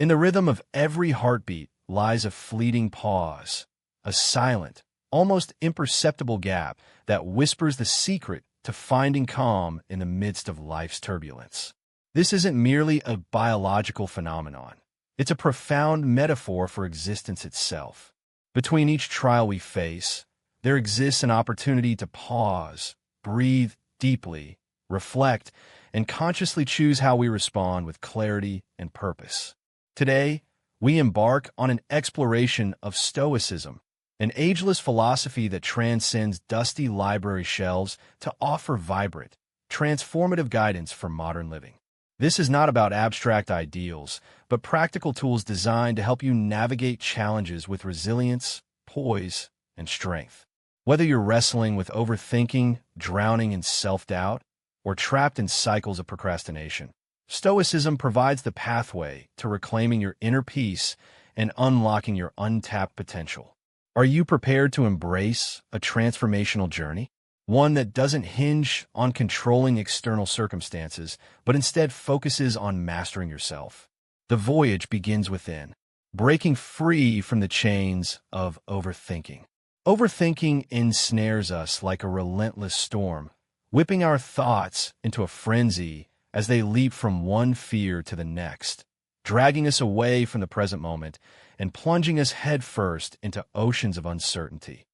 In the rhythm of every heartbeat lies a fleeting pause, a silent, almost imperceptible gap that whispers the secret to finding calm in the midst of life's turbulence. This isn't merely a biological phenomenon. It's a profound metaphor for existence itself. Between each trial we face, there exists an opportunity to pause, breathe deeply, reflect, and consciously choose how we respond with clarity and purpose. Today, we embark on an exploration of Stoicism, an ageless philosophy that transcends dusty library shelves to offer vibrant, transformative guidance for modern living. This is not about abstract ideals, but practical tools designed to help you navigate challenges with resilience, poise, and strength. Whether you're wrestling with overthinking, drowning in self-doubt, or trapped in cycles of procrastination, Stoicism provides the pathway to reclaiming your inner peace and unlocking your untapped potential. Are you prepared to embrace a transformational journey? One that doesn't hinge on controlling external circumstances, but instead focuses on mastering yourself. The voyage begins within, breaking free from the chains of overthinking. Overthinking ensnares us like a relentless storm, whipping our thoughts into a frenzy as they leap from one fear to the next, dragging us away from the present moment and plunging us headfirst into oceans of uncertainty.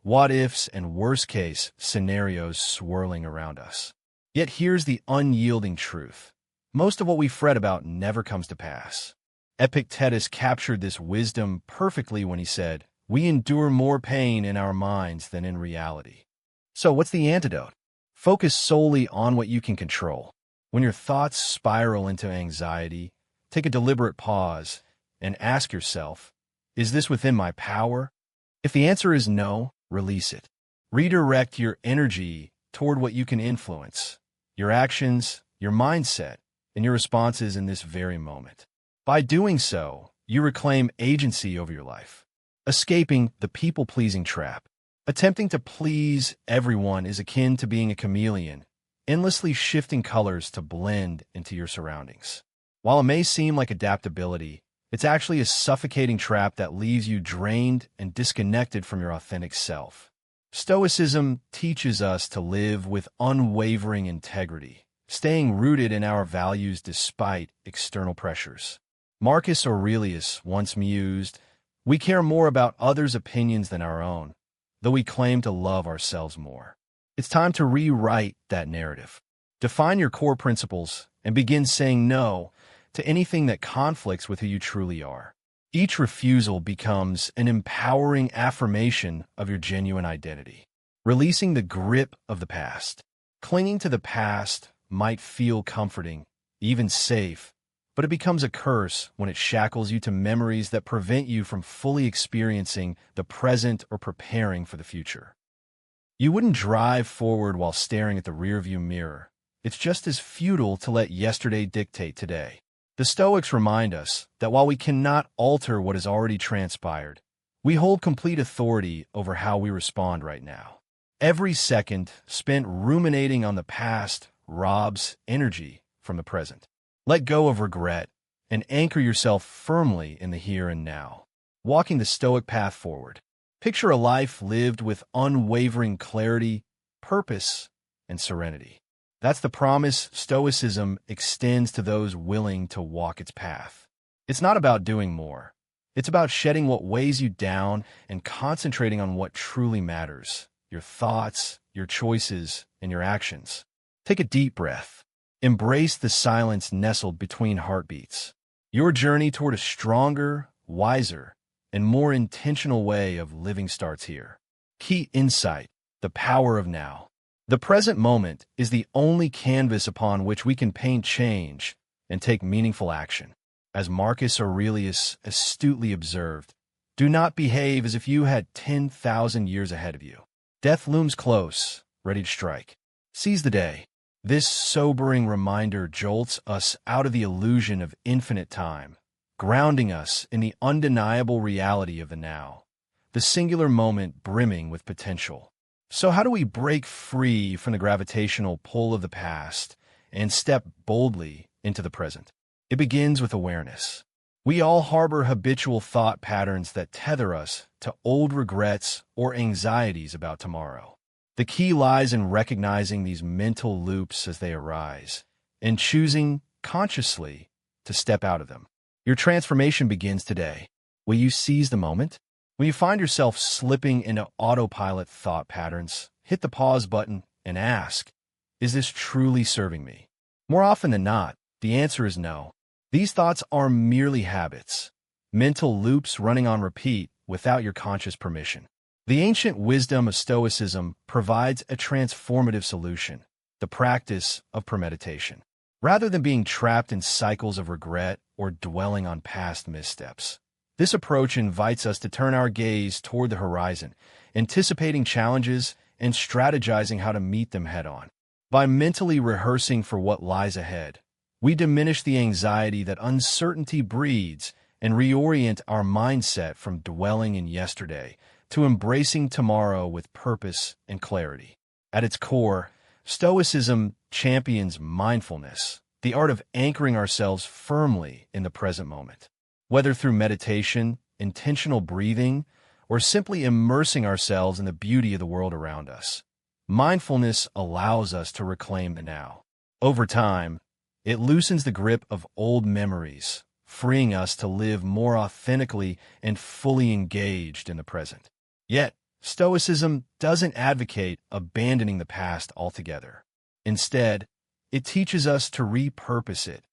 What-ifs and worst-case scenarios swirling around us. Yet here's the unyielding truth. Most of what we fret about never comes to pass. Epictetus captured this wisdom perfectly when he said, "We endure more pain in our minds than in reality." So what's the antidote? Focus solely on what you can control. When your thoughts spiral into anxiety, take a deliberate pause and ask yourself, is this within my power? If the answer is no, release it. Redirect your energy toward what you can influence, your actions, your mindset, and your responses in this very moment. By doing so, you reclaim agency over your life, escaping the people-pleasing trap. Attempting to please everyone is akin to being a chameleon, endlessly shifting colors to blend into your surroundings. While it may seem like adaptability, it's actually a suffocating trap that leaves you drained and disconnected from your authentic self. Stoicism teaches us to live with unwavering integrity, staying rooted in our values despite external pressures. Marcus Aurelius once mused, "We care more about others' opinions than our own, though we claim to love ourselves more." It's time to rewrite that narrative. Define your core principles and begin saying no to anything that conflicts with who you truly are. Each refusal becomes an empowering affirmation of your genuine identity. Releasing the grip of the past. Clinging to the past might feel comforting, even safe, but it becomes a curse when it shackles you to memories that prevent you from fully experiencing the present or preparing for the future. You wouldn't drive forward while staring at the rearview mirror. It's just as futile to let yesterday dictate today. The Stoics remind us that while we cannot alter what has already transpired, we hold complete authority over how we respond right now. Every second spent ruminating on the past robs energy from the present. Let go of regret and anchor yourself firmly in the here and now. Walking the Stoic path forward. Picture a life lived with unwavering clarity, purpose, and serenity. That's the promise Stoicism extends to those willing to walk its path. It's not about doing more. It's about shedding what weighs you down and concentrating on what truly matters, your thoughts, your choices, and your actions. Take a deep breath. Embrace the silence nestled between heartbeats. Your journey toward a stronger, wiser, and more intentional way of living starts here. Key insight: the power of now. The present moment is the only canvas upon which we can paint change and take meaningful action. As Marcus Aurelius astutely observed, do not behave as if you had 10,000 years ahead of you. Death looms close, ready to strike. Seize the day. This sobering reminder jolts us out of the illusion of infinite time, grounding us in the undeniable reality of the now, the singular moment brimming with potential. So how do we break free from the gravitational pull of the past and step boldly into the present? It begins with awareness. We all harbor habitual thought patterns that tether us to old regrets or anxieties about tomorrow. The key lies in recognizing these mental loops as they arise and choosing consciously to step out of them. Your transformation begins today. Will you seize the moment? When you find yourself slipping into autopilot thought patterns, hit the pause button and ask, is this truly serving me? More often than not, the answer is no. These thoughts are merely habits, mental loops running on repeat without your conscious permission. The ancient wisdom of Stoicism provides a transformative solution, the practice of premeditation. Rather than being trapped in cycles of regret or dwelling on past missteps, this approach invites us to turn our gaze toward the horizon, anticipating challenges and strategizing how to meet them head-on. By mentally rehearsing for what lies ahead, we diminish the anxiety that uncertainty breeds and reorient our mindset from dwelling in yesterday to embracing tomorrow with purpose and clarity. At its core, Stoicism champions mindfulness, the art of anchoring ourselves firmly in the present moment. Whether through meditation, intentional breathing, or simply immersing ourselves in the beauty of the world around us, mindfulness allows us to reclaim the now. Over time, it loosens the grip of old memories, freeing us to live more authentically and fully engaged in the present. Yet, Stoicism doesn't advocate abandoning the past altogether. Instead, it teaches us to repurpose it,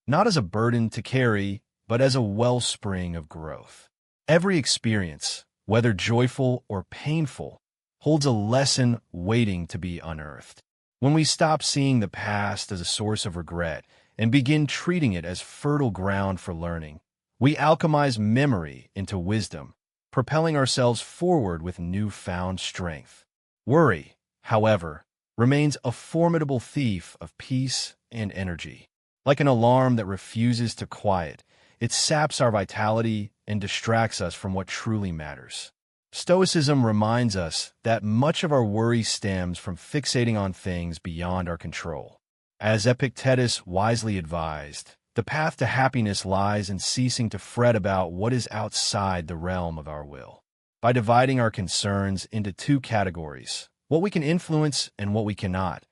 not as a burden to carry, but as a wellspring of growth. Every experience, whether joyful or painful, holds a lesson waiting to be unearthed. When we stop seeing the past as a source of regret and begin treating it as fertile ground for learning, we alchemize memory into wisdom, propelling ourselves forward with newfound strength. Worry, however, remains a formidable thief of peace and energy. Like an alarm that refuses to quiet, it saps our vitality and distracts us from what truly matters. Stoicism reminds us that much of our worry stems from fixating on things beyond our control. As Epictetus wisely advised, the path to happiness lies in ceasing to fret about what is outside the realm of our will. By dividing our concerns into two categories, what we can influence and what we cannot,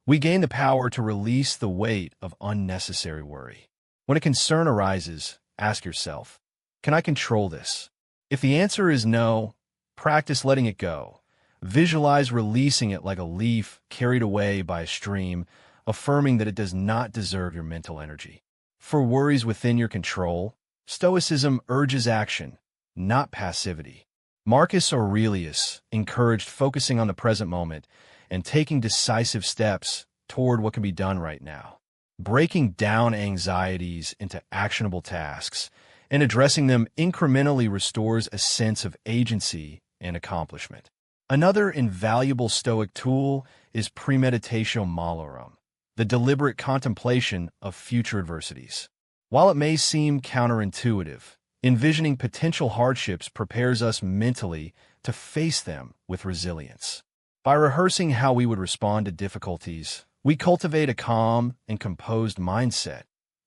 we gain the power to release the weight of unnecessary worry. When a concern arises, ask yourself, can I control this? If the answer is no, practice letting it go. Visualize releasing it like a leaf carried away by a stream, affirming that it does not deserve your mental energy. For worries within your control, Stoicism urges action, not passivity. Marcus Aurelius encouraged focusing on the present moment and taking decisive steps toward what can be done right now. Breaking down anxieties into actionable tasks and addressing them incrementally restores a sense of agency and accomplishment. Another invaluable Stoic tool is premeditatio malorum, the deliberate contemplation of future adversities. While it may seem counterintuitive, envisioning potential hardships prepares us mentally to face them with resilience. By rehearsing how we would respond to difficulties, we cultivate a calm and composed mindset,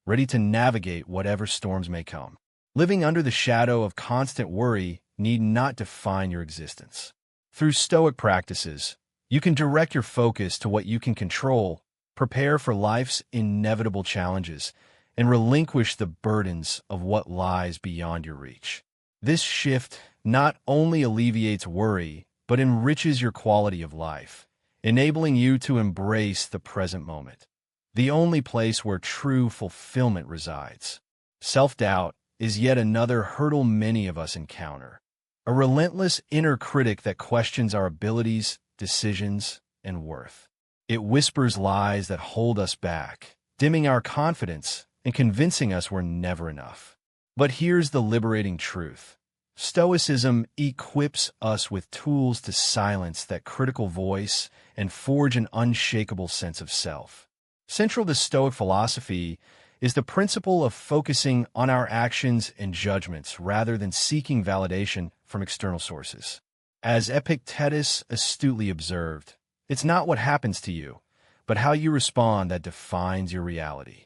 ready to navigate whatever storms may come. Living under the shadow of constant worry need not define your existence. Through Stoic practices, you can direct your focus to what you can control, prepare for life's inevitable challenges, and relinquish the burdens of what lies beyond your reach. This shift not only alleviates worry, but enriches your quality of life, enabling you to embrace the present moment, the only place where true fulfillment resides. Self-doubt is yet another hurdle many of us encounter, a relentless inner critic that questions our abilities, decisions, and worth. It whispers lies that hold us back, dimming our confidence and convincing us we're never enough. But here's the liberating truth. Stoicism equips us with tools to silence that critical voice and forge an unshakable sense of self. Central to Stoic philosophy is the principle of focusing on our actions and judgments rather than seeking validation from external sources. As Epictetus astutely observed, it's not what happens to you, but how you respond that defines your reality.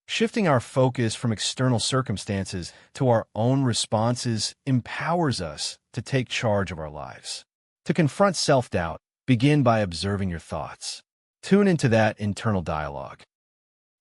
Shifting our focus from external circumstances to our own responses empowers us to take charge of our lives. To confront self-doubt, begin by observing your thoughts. Tune into that internal dialogue.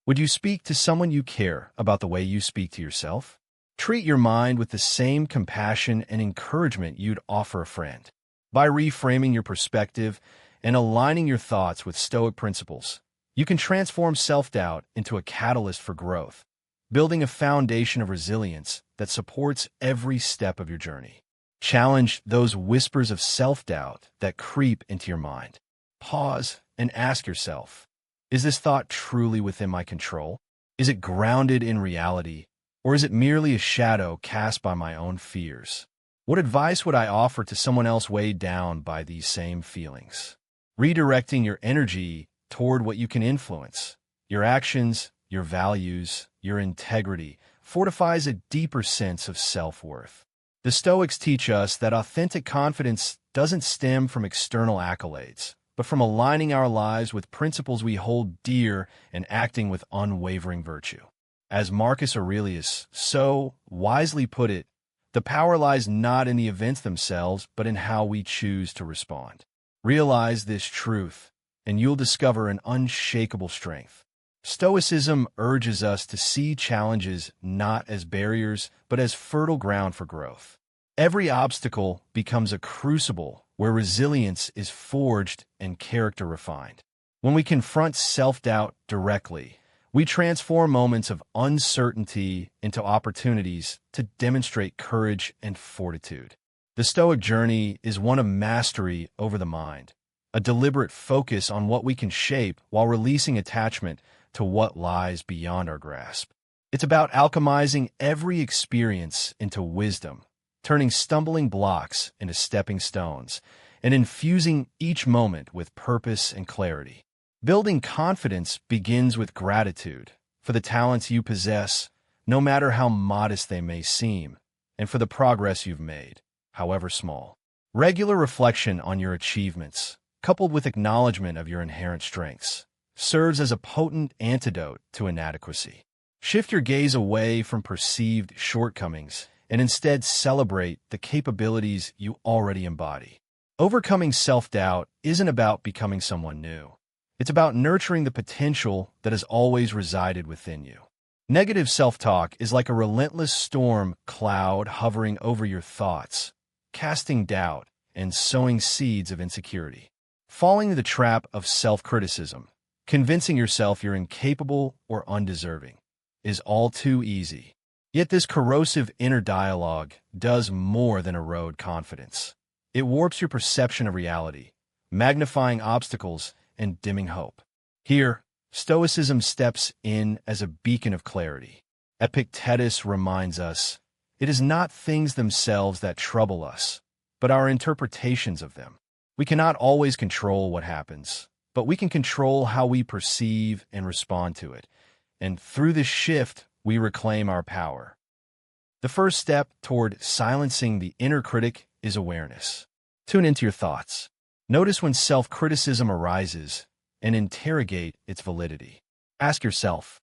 Would you speak to someone you care about the way you speak to yourself? Treat your mind with the same compassion and encouragement you'd offer a friend. By reframing your perspective and aligning your thoughts with Stoic principles, you can transform self-doubt into a catalyst for growth, building a foundation of resilience that supports every step of your journey. Challenge those whispers of self-doubt that creep into your mind. Pause and ask yourself, is this thought truly within my control? Is it grounded in reality, or is it merely a shadow cast by my own fears? What advice would I offer to someone else weighed down by these same feelings? Redirecting your energy toward what you can influence, your actions, your values, your integrity, fortifies a deeper sense of self-worth. The Stoics teach us that authentic confidence doesn't stem from external accolades, but from aligning our lives with principles we hold dear and acting with unwavering virtue. As Marcus Aurelius so wisely put it, the power lies not in the events themselves, but in how we choose to respond. Realize this truth, and you'll discover an unshakable strength. Stoicism urges us to see challenges not as barriers, but as fertile ground for growth. Every obstacle becomes a crucible where resilience is forged and character refined. When we confront self-doubt directly, we transform moments of uncertainty into opportunities to demonstrate courage and fortitude. The Stoic journey is one of mastery over the mind, a deliberate focus on what we can shape while releasing attachment to what lies beyond our grasp. It's about alchemizing every experience into wisdom, turning stumbling blocks into stepping stones, and infusing each moment with purpose and clarity. Building confidence begins with gratitude for the talents you possess, no matter how modest they may seem, and for the progress you've made, however small. Regular reflection on your achievements, coupled with acknowledgement of your inherent strengths, serves as a potent antidote to inadequacy. Shift your gaze away from perceived shortcomings and instead celebrate the capabilities you already embody. Overcoming self-doubt isn't about becoming someone new. It's about nurturing the potential that has always resided within you. Negative self-talk is like a relentless storm cloud hovering over your thoughts, casting doubt and sowing seeds of insecurity. Falling into the trap of self-criticism, convincing yourself you're incapable or undeserving, is all too easy. Yet this corrosive inner dialogue does more than erode confidence. It warps your perception of reality, magnifying obstacles and dimming hope. Here, Stoicism steps in as a beacon of clarity. Epictetus reminds us, it is not things themselves that trouble us, but our interpretations of them. We cannot always control what happens, but we can control how we perceive and respond to it. And through this shift, we reclaim our power. The first step toward silencing the inner critic is awareness. Tune into your thoughts. Notice when self-criticism arises and interrogate its validity. Ask yourself,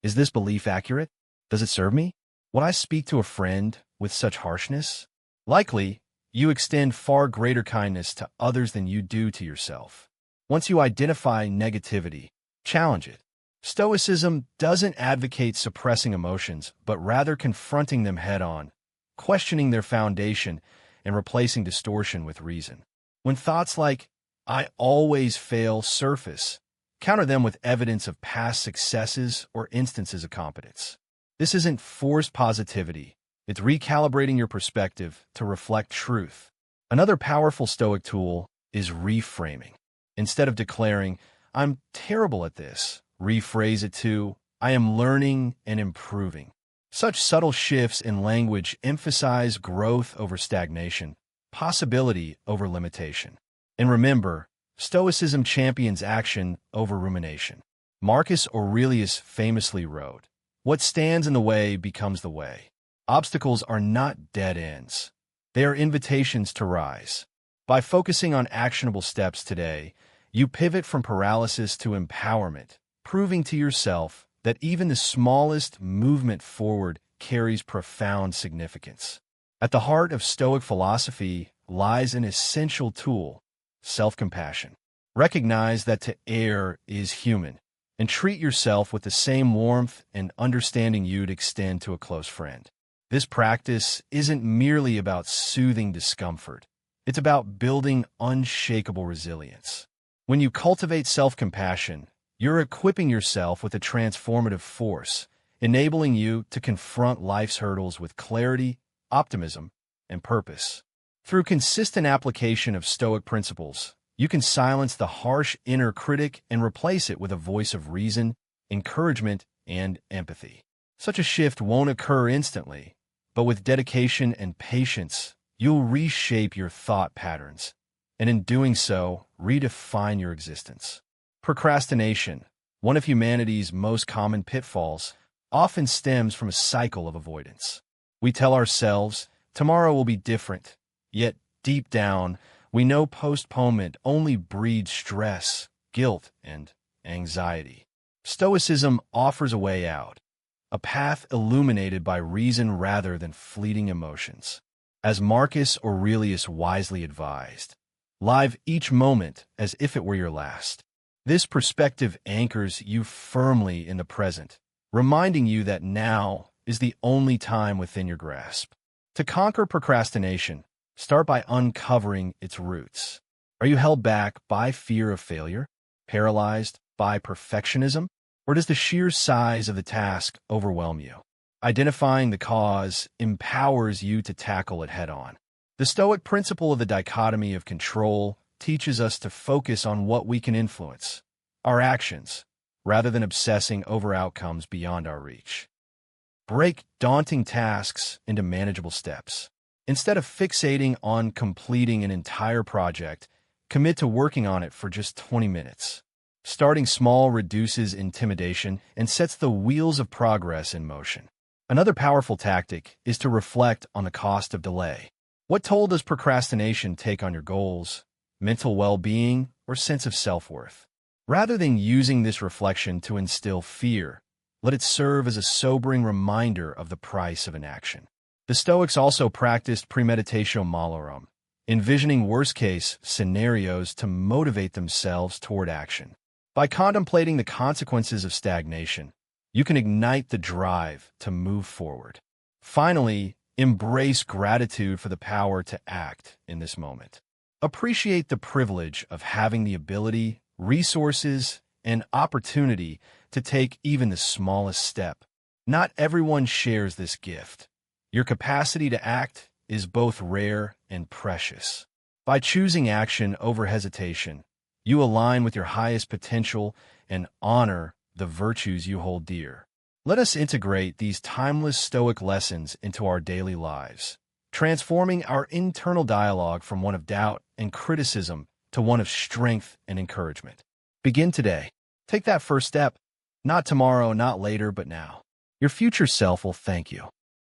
is this belief accurate? Does it serve me? Would I speak to a friend with such harshness? Likely, you extend far greater kindness to others than you do to yourself. Once you identify negativity, challenge it. Stoicism doesn't advocate suppressing emotions, but rather confronting them head-on, questioning their foundation, and replacing distortion with reason. When thoughts like, I always fail surface, counter them with evidence of past successes or instances of competence. This isn't forced positivity. It's recalibrating your perspective to reflect truth. Another powerful Stoic tool is reframing. Instead of declaring, I'm terrible at this, rephrase it to, I am learning and improving. Such subtle shifts in language emphasize growth over stagnation, possibility over limitation. And remember, Stoicism champions action over rumination. Marcus Aurelius famously wrote, what stands in the way becomes the way. Obstacles are not dead ends. They are invitations to rise. By focusing on actionable steps today, you pivot from paralysis to empowerment, proving to yourself that even the smallest movement forward carries profound significance. At the heart of Stoic philosophy lies an essential tool: self-compassion. Recognize that to err is human, and treat yourself with the same warmth and understanding you'd extend to a close friend. This practice isn't merely about soothing discomfort. It's about building unshakable resilience. When you cultivate self-compassion, you're equipping yourself with a transformative force, enabling you to confront life's hurdles with clarity, optimism, and purpose. Through consistent application of Stoic principles, you can silence the harsh inner critic and replace it with a voice of reason, encouragement, and empathy. Such a shift won't occur instantly, but with dedication and patience, you'll reshape your thought patterns, and in doing so, redefine your existence. Procrastination, one of humanity's most common pitfalls, often stems from a cycle of avoidance. We tell ourselves, tomorrow will be different, yet deep down, we know postponement only breeds stress, guilt, and anxiety. Stoicism offers a way out, a path illuminated by reason rather than fleeting emotions. As Marcus Aurelius wisely advised, live each moment as if it were your last. This perspective anchors you firmly in the present, reminding you that now is the only time within your grasp. To conquer procrastination, start by uncovering its roots. Are you held back by fear of failure, paralyzed by perfectionism, or does the sheer size of the task overwhelm you? Identifying the cause empowers you to tackle it head-on. The Stoic principle of the dichotomy of control teaches us to focus on what we can influence, our actions, rather than obsessing over outcomes beyond our reach. Break daunting tasks into manageable steps. Instead of fixating on completing an entire project, commit to working on it for just 20 minutes. Starting small reduces intimidation and sets the wheels of progress in motion. Another powerful tactic is to reflect on the cost of delay. What toll does procrastination take on your goals, mental well-being, or sense of self-worth? Rather than using this reflection to instill fear, let it serve as a sobering reminder of the price of inaction. The Stoics also practiced premeditatio malorum, envisioning worst-case scenarios to motivate themselves toward action. By contemplating the consequences of stagnation, you can ignite the drive to move forward. Finally, embrace gratitude for the power to act in this moment. Appreciate the privilege of having the ability, resources, and opportunity to take even the smallest step. Not everyone shares this gift. Your capacity to act is both rare and precious. By choosing action over hesitation, you align with your highest potential and honor the virtues you hold dear. Let us integrate these timeless Stoic lessons into our daily lives, transforming our internal dialogue from one of doubt and criticism to one of strength and encouragement. Begin today. Take that first step. Not tomorrow, not later, but now. Your future self will thank you.